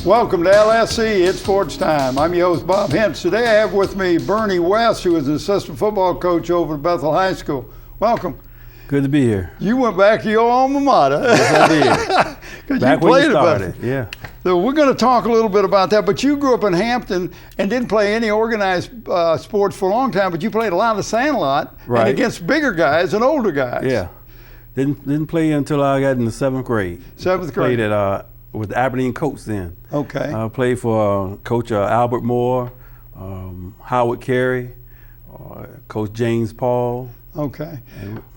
Welcome to LSC, it's Sportstime. I'm your host, Bob Hintz. Today I have with me Bernie West, who is an assistant football coach over at Bethel High School. Welcome. Good to be here. You went back to your alma mater. Yes, I did. Back when you started, yeah. So we're going to talk a little bit about that, but you grew up in Hampton and didn't play any organized sports for a long time, but you played a lot of sandlot and against bigger guys and older guys. Yeah. Didn't play until I got in the 7th grade. 7th grade. Played at with the Aberdeen Colts then. Okay. I played for Coach Albert Moore, Howard Carey, Coach James Paul. Okay.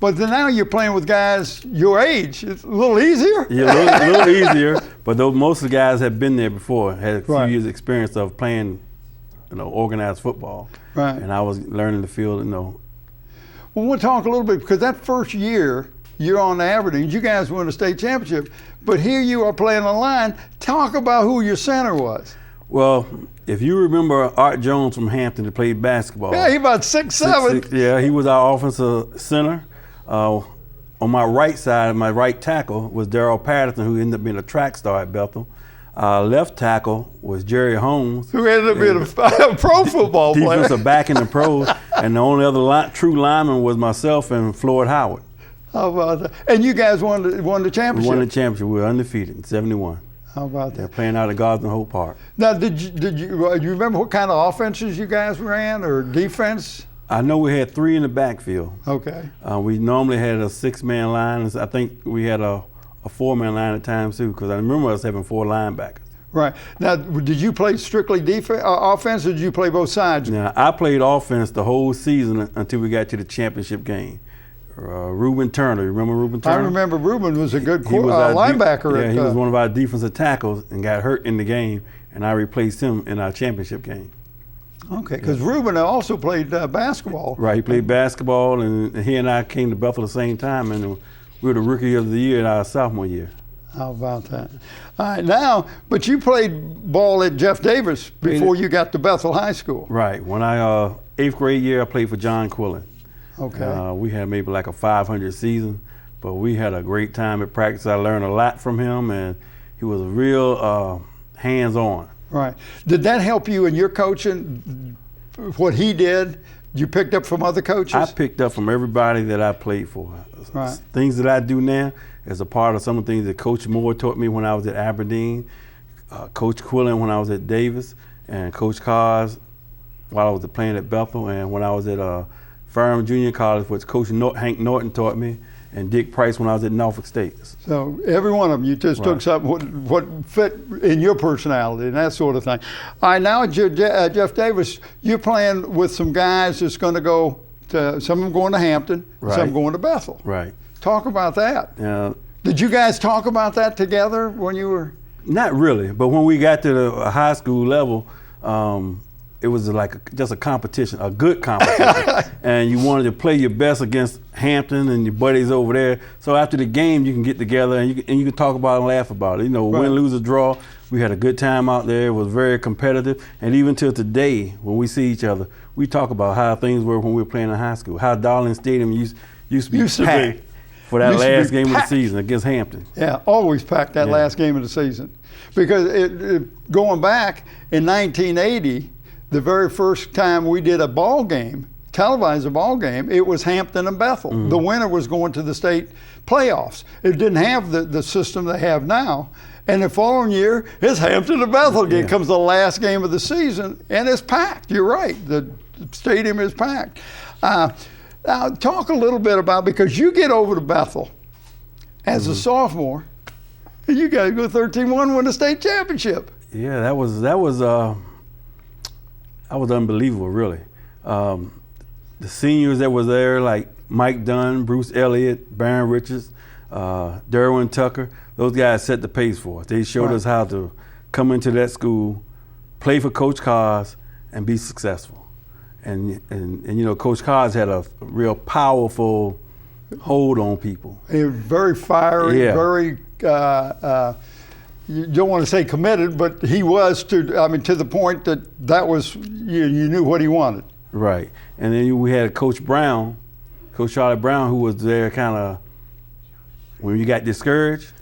But then now you're playing with guys your age. It's a little easier? Yeah, a little easier. But most of the guys had been there before, had a few years experience of playing, organized football. Right. And I was learning the field, Well, we'll talk a little bit, because that first year, you're on the Aberdeen, you guys won a state championship, but here you are playing on the line. Talk about who your center was. Well, if you remember Art Jones from Hampton that played basketball. Yeah, he about 6'7". Yeah, he was our offensive center. On my right side, my right tackle was Darrell Patterson, who ended up being a track star at Bethel. Left tackle was Jerry Holmes, who ended up being a pro football player. Defensive back in the pros, and the only other true lineman was myself and Floyd Howard. How about that? And you guys won the championship? We won the championship. We were undefeated in 71. How about that? They're playing out at Gosden Hope Park. Now, did you remember what kind of offenses you guys ran, or defense? I know we had 3 in the backfield. Okay. We normally had a 6-man line. I think we had a 4-man line at times too, because I remember us having 4 linebackers. Right. Now, did you play strictly offense, or did you play both sides? Now, I played offense the whole season until we got to the championship game. Reuben Turner, you remember Reuben Turner? I remember Reuben was a good linebacker. Yeah, he was one of our defensive tackles and got hurt in the game, and I replaced him in our championship game. Okay, because Reuben also played basketball. Right, he played basketball, and he and I came to Bethel at the same time, and we were the Rookie of the Year in our sophomore year. How about that? All right, now, but you played ball at Jeff Davis before you got to Bethel High School. Right, when I 8th grade year, I played for John Quillen. Okay. We had maybe like a 500 season, but we had a great time at practice. I learned a lot from him, and he was real hands-on. Right. Did that help you in your coaching, what he did? You picked up from other coaches? I picked up from everybody that I played for. Right. Things that I do now is a part of some of the things that Coach Moore taught me when I was at Aberdeen, Coach Quillen when I was at Davis, and Coach Cars while I was playing at Bethel, and when I was at Ferrum Junior College, which Coach Hank Norton taught me, and Dick Price when I was at Norfolk State. So every one of them, you just took something what fit in your personality and that sort of thing. All right, now at Jeff Davis, you're playing with some guys that's going to go to, some of them going to Hampton, some going to Bethel. Right. Talk about that. Did you guys talk about that together when you were? Not really, but when we got to the high school level, it was like just a competition, a good competition. And you wanted to play your best against Hampton and your buddies over there. So after the game, you can get together and you can talk about it and laugh about it. Win, lose, or draw. We had a good time out there. It was very competitive. And even till today, when we see each other, we talk about how things were when we were playing in high school. How Darling Stadium used to be packed for that last game of the season against Hampton. Yeah, always packed that last game of the season. Because going back in 1980, the very first time we did a ball game, televised a ball game, it was Hampton and Bethel. Mm-hmm. The winner was going to the state playoffs. It didn't have the system they have now. And the following year, it's Hampton and Bethel again. Yeah. Comes the last game of the season, and it's packed. You're right. The stadium is packed. Now, talk a little bit about, because you get over to Bethel as a sophomore, and you guys go 13-1, win the state championship. Yeah, that was unbelievable, really. The seniors that were there, like Mike Dunn, Bruce Elliott, Baron Richards, Derwin Tucker, those guys set the pace for us. They showed us how to come into that school, play for Coach Cars, and be successful. And Coach Cars had a real powerful hold on people. He was very fiery, very you don't want to say committed, but he was to the point that was, you knew what he wanted. Right. And then we had Coach Brown, Coach Charlie Brown, who was there kind of when you got discouraged,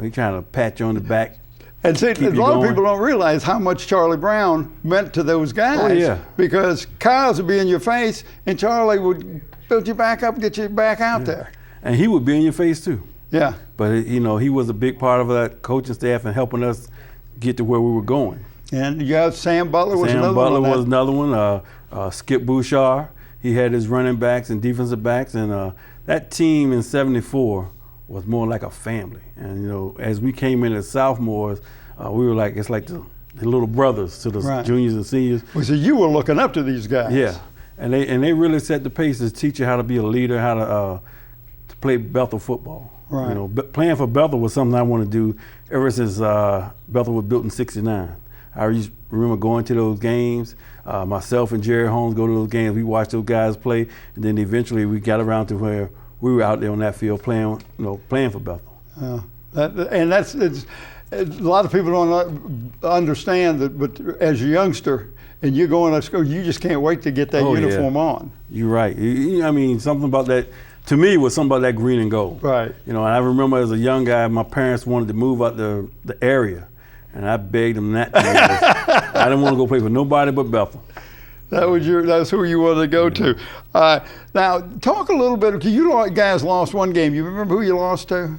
he kind of pat you on the back. And see, a lot of people don't realize how much Charlie Brown meant to those guys. Oh, yeah. Because Kyles would be in your face, and Charlie would build you back up, get you back out there. And he would be in your face too. Yeah. But he was a big part of that coaching staff and helping us get to where we were going. And you got Sam Butler was another one. Sam Butler was another one. Skip Bouchard, he had his running backs and defensive backs, and that team in '74 was more like a family. And as we came in as sophomores, we were like the little brothers to the juniors and seniors. Well, so you were looking up to these guys. Yeah, and they really set the pace to teach you how to be a leader, how to play Bethel football. Right. Playing for Bethel was something I want to do ever since Bethel was built in '69. I remember going to those games. Myself and Jerry Holmes go to those games. We watched those guys play, and then eventually we got around to where we were out there on that field playing for Bethel. It's a lot of people don't understand that, but as a youngster and you're going to school, you just can't wait to get that uniform on. You're right. I mean, something about that, to me, was something about that green and gold. Right. And I remember as a young guy, my parents wanted to move out the area, and I begged them not to. I didn't want to go play for nobody but Bethel. That's who you wanted to go to. Now, talk a little bit. You guys lost one game. You remember who you lost to?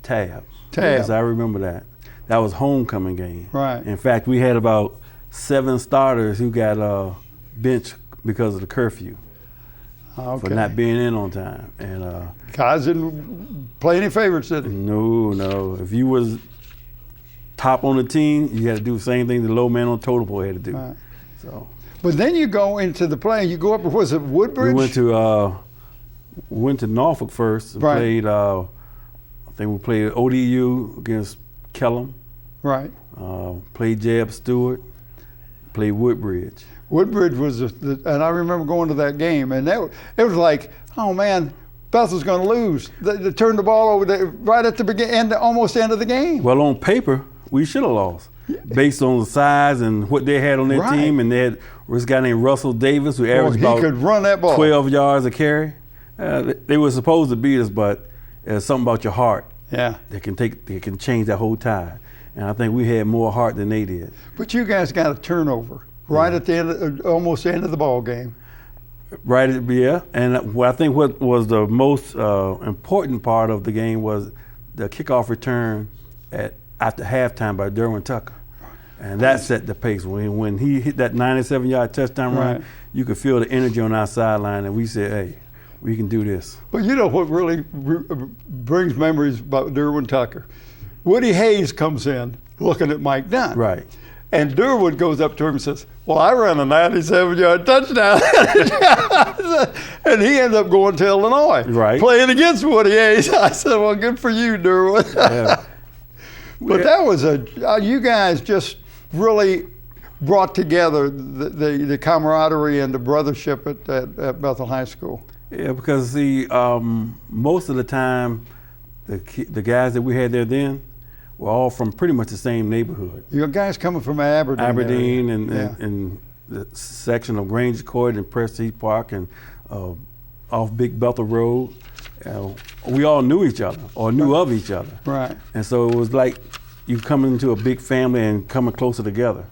Tab. Tab. Yes, I remember that. That was homecoming game. Right. In fact, we had about 7 starters who got benched because of the curfew for not being in on time. And guys didn't play any favorites, did they? No. If you was top on the team, you had to do the same thing the low man on the totem pole had to do. Right. So. But then you go into the play. You go up. Was it Woodbridge? We went to Norfolk first and played. I think we played ODU against Kellum. Right. Played Jeb Stewart. Played Woodbridge. Woodbridge was, and I remember going to that game, and it was like, oh man, Bethel's going to lose. They turned the ball over right at the beginning, almost end of the game. Well, on paper, we should have lost, based on the size and what they had on their team, and they had this guy named Russell Davis who averaged about could run that ball. 12 yards a carry. They were supposed to beat us, but there's something about your heart. Yeah. They can change that whole tide. And I think we had more heart than they did. But you guys got a turnover right at the end, almost the end of the ball game. Right, yeah. And I think what was the most important part of the game was the kickoff return after halftime by Derwin Tucker. And that set the pace. When he hit that 97-yard touchdown run, you could feel the energy on our sideline, and we said, hey, we can do this. But you know what really brings memories about Derwin Tucker? Woody Hayes comes in looking at Mike Dunn. Right. And Derwin goes up to him and says, well, I ran a 97-yard touchdown. And he ended up going to Illinois, playing against Woody Hayes. I said, well, good for you, Derwin. Yeah. But that was you guys just really brought together the camaraderie and the brothership at Bethel High School. Yeah, because see, most of the time, the guys that we had there then were all from pretty much the same neighborhood. You guys coming from Aberdeen. Aberdeen and the section of Granger Court and Prestige Park and off Big Bethel Road. We all knew each other or knew of each other. Right. And so it was like you coming into a big family and coming closer together.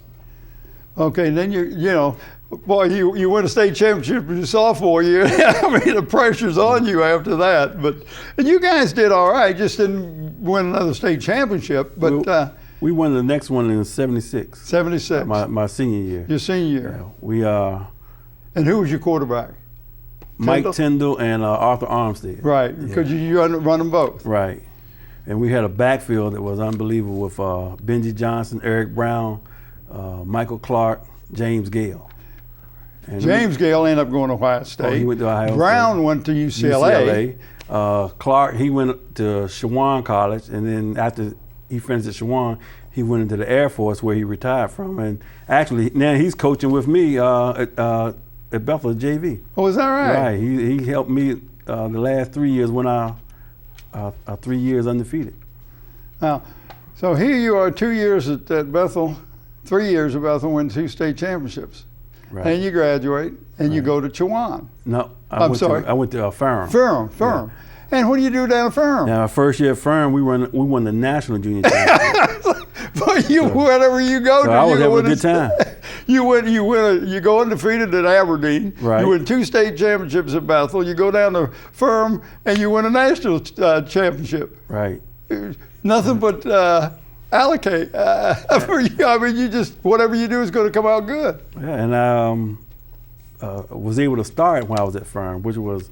Okay, and then you win a state championship in your sophomore year. I mean, the pressure's on you after that. And you guys did all right, just didn't win another state championship. But we won the next one in '76. '76. My senior year. Your senior year. Yeah, And who was your quarterback? Mike Tyndall and Arthur Armstead. Right, because you run them both. Right. And we had a backfield that was unbelievable with Benji Johnson, Eric Brown, Michael Clark, James Gale. And James Gale ended up going to Ohio State. He went to Ohio Brown State. went to UCLA. Clark, he went to Shawan College, and then after he finished at Shawan, he went into the Air Force where he retired from. And actually, now he's coaching with me at Bethel JV. Oh, is that right? Right. He helped me the last 3 years when our 3 years undefeated. Now, so here you are 2 years at Bethel, 3 years at Bethel, win 2 state championships. Right. And you graduate and you go to Chowan. No, I went to Ferrum. Ferrum. Yeah. And what do you do down at Ferrum? Now, our first year at Ferrum, we won the national junior championship. But wherever you go, so I was having a good time. You go undefeated at Aberdeen. Right. You win 2 state championships at Bethel. You go down to Firm and you win a national championship. Right. Nothing but allocate for you. I mean, you just whatever you do is going to come out good. Yeah, and I was able to start when I was at Firm, which was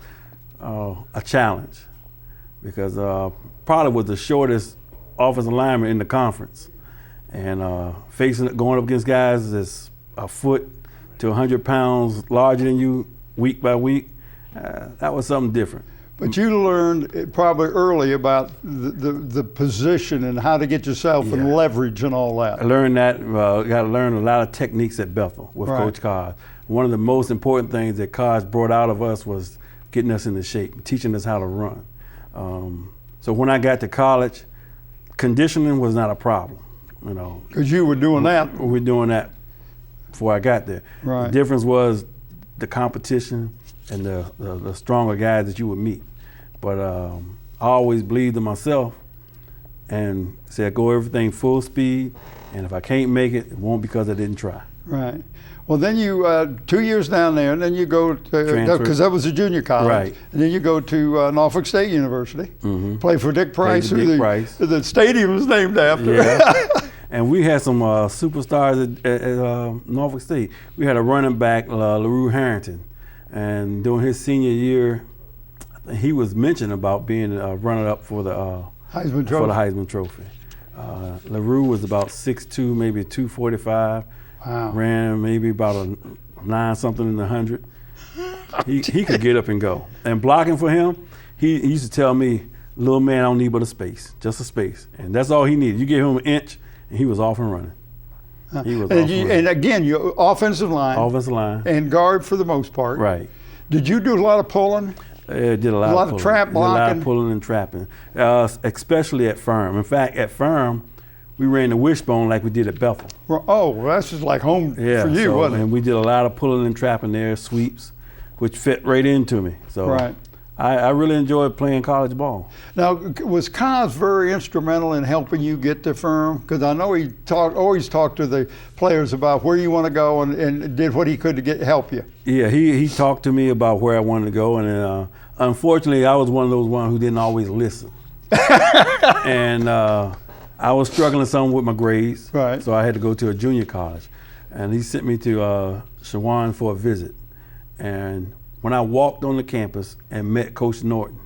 a challenge because probably was the shortest offensive lineman in the conference, and going up against guys that's a foot to 100 pounds larger than you week by week, that was something different. But you learned probably early about the position and how to get yourself and leverage and all that. I learned that. Got to learn a lot of techniques at Bethel with Coach Carr. One of the most important things that Carr brought out of us was getting us into shape, teaching us how to run. So when I got to college, conditioning was not a problem. You know, because you were doing that. We were doing that before I got there. Right. The difference was the competition and the stronger guys that you would meet. But I always believed in myself and said, go everything full speed, and if I can't make it, it won't because I didn't try. Right. Well, then you 2 years down there, and then you go to because that was a junior college, right? And then you go to Norfolk State University, play for Dick Price, who the stadium was named after. Yeah. And we had some superstars at Norfolk State. We had a running back, LaRue Harrington, and during his senior year, he was mentioned about being a runner-up for the Heisman Trophy. LaRue was about 6'2", maybe 245. Wow. Ran maybe about a 9-something in the 100. He could get up and go. And blocking for him, he used to tell me, little man, I don't need but a space, just a space. And that's all he needed. You give him an inch, and he was off and running. He was and again, you offensive line. Offensive line. And guard for the most part. Right. Did you do a lot of pulling? Did a lot of trap blocking. A lot of pulling and trapping, especially at Firm. In fact, at Firm, we ran the wishbone like we did at Bethel. Oh, well, that's just like home for you, wasn't it? And we did a lot of pulling and trapping there, sweeps, which fit right into me. So I really enjoyed playing college ball. Now, was Cos very instrumental in helping you get to Firm? Because I know he always talked to the players about where you want to go and did what he could to help you. Yeah, he talked to me about where I wanted to go, and unfortunately, I was one of those ones who didn't always listen. And I was struggling some with my grades, so I had to go to a junior college. And he sent me to Shawan for a visit. And when I walked on the campus and met Coach Norton,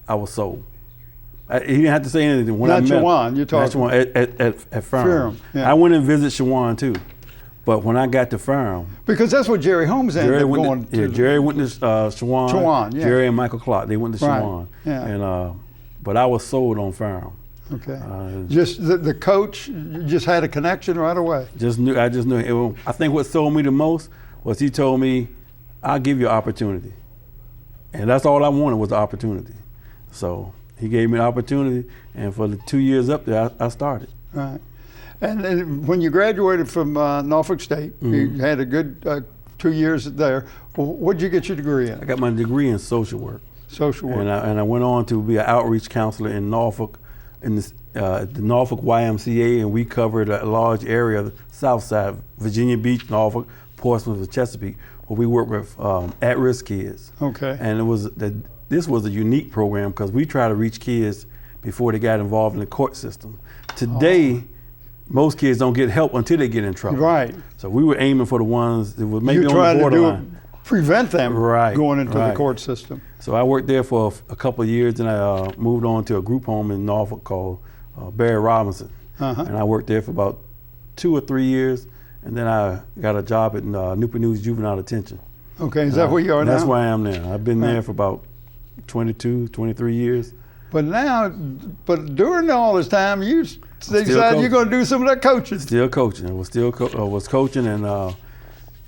I was sold. He didn't have to say anything. When Not Shawan, you're talking. At Firm. Yeah. I went and visited Shawan too. But when I got to Firm. Because that's what Jerry Holmes ended up going to. Yeah, Jerry went to Shawan. Shawan, yeah. Jerry and Michael Clark, they went to Shawan. Yeah. And, but I was sold on Firm. Okay. Just the coach just had a connection right away. I just knew. I think what sold me the most was he told me, I'll give you an opportunity. And that's all I wanted was the opportunity. So he gave me an opportunity, and for the 2 years up there, I started. Right. And when you graduated from Norfolk State, you had a good 2 years there. What did you get your degree in? I got my degree in social work. Social work. And I went on to be an outreach counselor in Norfolk, in the Norfolk YMCA, and we covered a large area of the south side, Virginia Beach, Norfolk, Portsmouth, and Chesapeake, where we work with at-risk kids. Okay. And this was a unique program because we try to reach kids before they got involved in the court system. Today, most kids don't get help until they get in trouble. Right. So we were aiming for the ones that were maybe on the borderline. Prevent them going into the court system. So I worked there for a couple of years, and I moved on to a group home in Norfolk called Barry Robinson. And I worked there for about 2 or 3 years, and then I got a job at Newport News Juvenile Detention. Okay, is that where you are now? That's where I am now. I've been there for about 22, 23 years. But during all this time, you decided you're going to do some of that coaching. Still coaching. I was coaching, and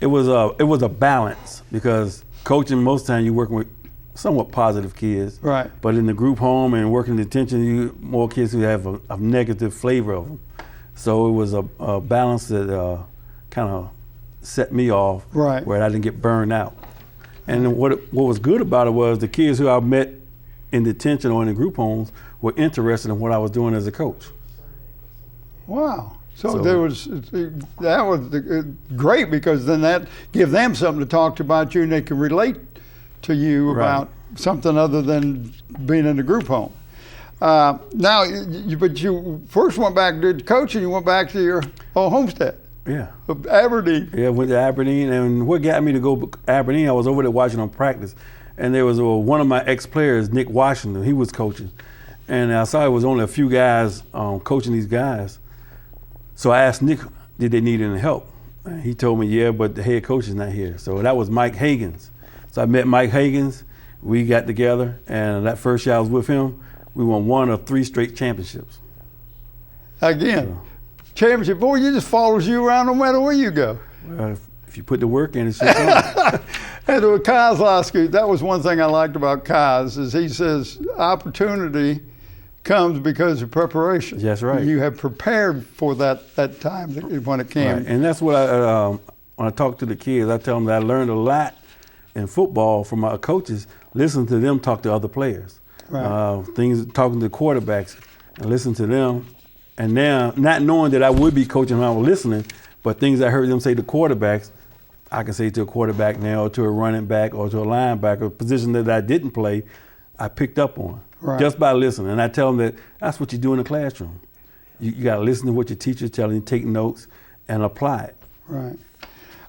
it was a balance because coaching most of the time you're working with somewhat positive kids. Right. But in the group home and working in detention, you more kids who have a negative flavor of them. So it was a balance that kind of set me off where I didn't get burned out. And what was good about it was the kids who I met in detention or in the group homes were interested in what I was doing as a coach. Wow. So that was great, because then that give them something to talk about you, and they can relate to you about something other than being in a group home. Now, but you first went back, did coaching, you went back to your old homestead. Yeah. Aberdeen. Yeah, went to Aberdeen, and what got me to go to Aberdeen, I was over there watching them practice, and there was one of my ex-players, Nick Washington, he was coaching, and I saw it was only a few guys coaching these guys. So I asked Nick, did they need any help? And he told me, yeah, but the head coach is not here. So that was Mike Higgins. So I met Mike Higgins, we got together, and that first year I was with him, we won 1 of 3 straight championships. Again, championship, boy, you just follows you around no matter where you go. Well, if you put the work in, it's just fun. And with Kozlowski, that was one thing I liked about Koz, is he says opportunity comes because of preparation. That's right. You have prepared for that time when it came. Right. And that's what when I talk to the kids, I tell them that I learned a lot in football from our coaches, listen to them talk to other players. Right. Talking to quarterbacks and listen to them. And now, not knowing that I would be coaching when I was listening, but things I heard them say to quarterbacks, I can say to a quarterback now, or to a running back, or to a linebacker, a position that I didn't play, I picked up on just by listening. And I tell them that that's what you do in the classroom. You got to listen to what your teacher's telling you, take notes, and apply it. Right.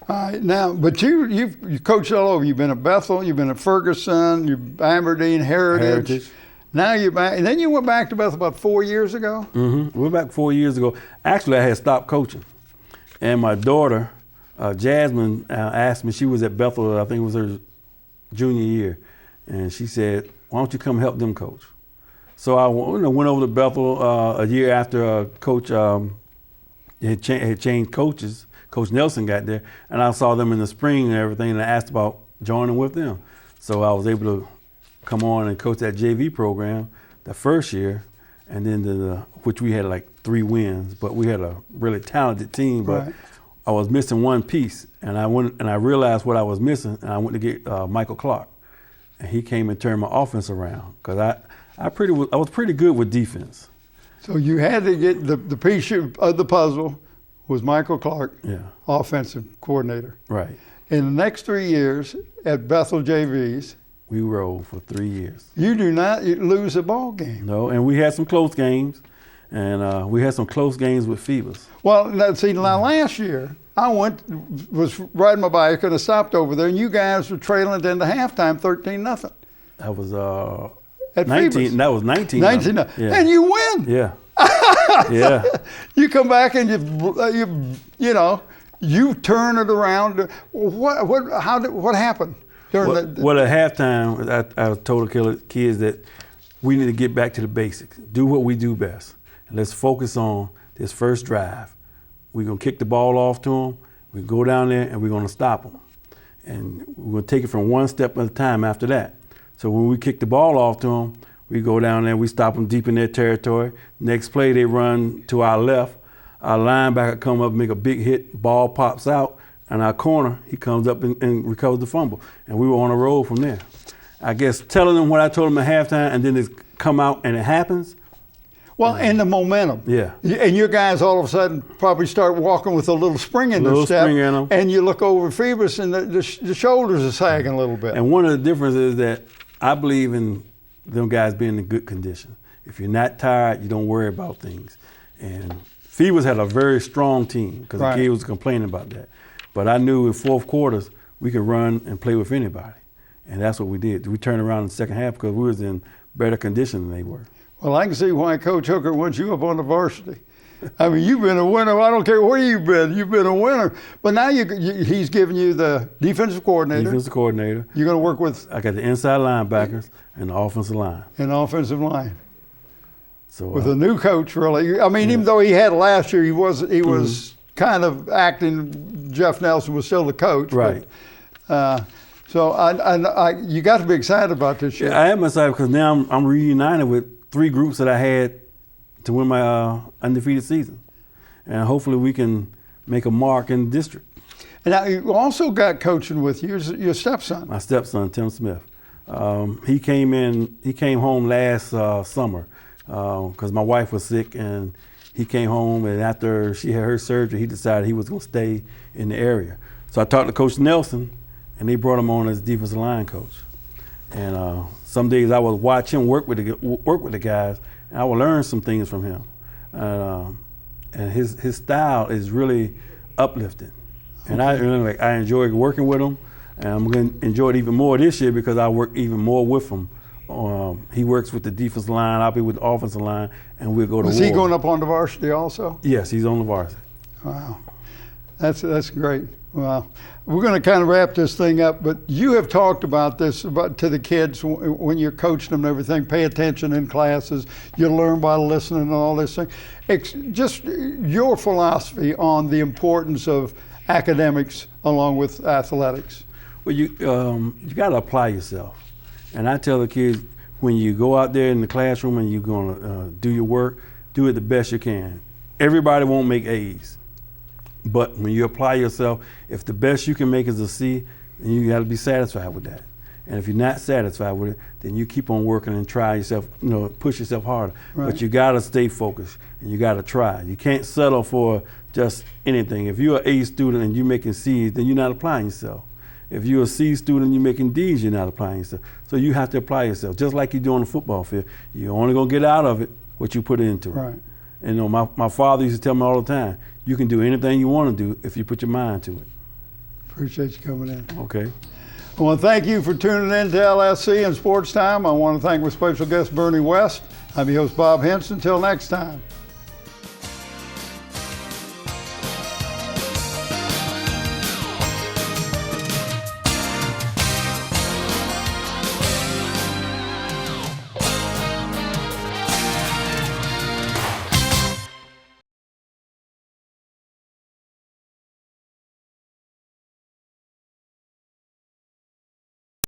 All right. Now, but you've coached all over. You've been at Bethel, you've been at Ferguson, you've Aberdeen, Heritage. Now you're back, and then you went back to Bethel about 4 years ago? Mm-hmm. We went back 4 years ago. Actually, I had stopped coaching. And my daughter, Jasmine, asked me, she was at Bethel, I think it was her junior year, and she said, why don't you come help them coach? So I went over to Bethel a year after Coach had changed coaches. Coach Nelson got there, and I saw them in the spring and everything, and I asked about joining with them. So I was able to come on and coach that JV program the first year, and then which we had like 3 wins, but we had a really talented team, but I was missing one piece, and I went and I realized what I was missing, and I went to get Michael Clark, and he came and turned my offense around, because I was pretty good with defense. So you had to get the piece of the puzzle was Michael Clark, offensive coordinator. Right. In the next 3 years at Bethel JVs, we rolled for 3 years. You do not lose a ball game. No, and we had some close games, and we had some close games with Phoebus. Well, now last year, I was riding my bike and I stopped over there, and you guys were trailing into halftime 13-0. That was at 19. Phoebus. That was 19. 19. Yeah. And you win. Yeah. Yeah. You come back and you turn it around. What happened? Well, at halftime, I told the kids that we need to get back to the basics. Do what we do best. And let's focus on this first drive. We're going to kick the ball off to them. We go down there and we're going to stop them. And we're going to take it from one step at a time after that. So when we kick the ball off to them, we go down there, we stop them deep in their territory. Next play, they run to our left. Our linebacker come up, make a big hit, ball pops out. And our corner, he comes up and recovers the fumble. And we were on a roll from there. I guess telling them what I told them at halftime, and then it come out and it happens. Well, and the momentum. Yeah. And your guys all of a sudden probably start walking with a little spring in their step. Spring in them. And you look over Phoebus and the shoulders are sagging a little bit. And one of the differences is that I believe in them guys being in good condition. If you're not tired, you don't worry about things. And Phoebus had a very strong team because the kid was complaining about that. But I knew in fourth quarters, we could run and play with anybody. And that's what we did. We turned around in the second half because we was in better condition than they were. Well, I can see why Coach Hooker wants you up on the varsity. I mean, you've been a winner. I don't care where you've been a winner. But now he's giving you the defensive coordinator. Defensive coordinator. You're going to work with? I got the inside linebackers and the offensive line. And the offensive line. So with a new coach, really. I mean, even though he had last year, he was kind of acting. Jeff Nelson was still the coach. Right. But, so you got to be excited about this year. Yeah, I am excited because now I'm reunited with 3 groups that I had to win my undefeated season. And hopefully we can make a mark in the district. And now you also got coaching with your stepson. My stepson, Tim Smith. He came home last summer because my wife was sick, and he came home, and after she had her surgery, he decided he was going to stay in the area. So I talked to Coach Nelson, and they brought him on as defensive line coach. And some days I would watch him work with the guys, and I would learn some things from him. And his style is really uplifting. And I enjoy working with him, and I'm going to enjoy it even more this year because I work even more with him. He works with the defensive line, I'll be with the offensive line, and we'll go to war. Is he going up on the varsity also? Yes, he's on the varsity. Wow, that's great. Wow. We're going to kind of wrap this thing up, but you have talked about this to the kids when you're coaching them and everything. Pay attention in classes. You learn by listening and all this thing. Just your philosophy on the importance of academics along with athletics. Well, you got to apply yourself. And I tell the kids, when you go out there in the classroom and you're going to do your work, do it the best you can. Everybody won't make A's. But when you apply yourself, if the best you can make is a C, then you got to be satisfied with that. And if you're not satisfied with it, then you keep on working and try yourself, push yourself harder. Right. But you got to stay focused and you got to try. You can't settle for just anything. If you're an A student and you're making C's, then you're not applying yourself. If you're a C student and you're making D's, you're not applying yourself. So you have to apply yourself, just like you do on the football field. You're only going to get out of it what you put into it. Right. And my father used to tell me all the time, you can do anything you want to do if you put your mind to it. Appreciate you coming in. Okay. I want to thank you for tuning in to LSC and Sports Time. I want to thank my special guest, Bernie West. I'm your host, Bob Hintz. Until next time.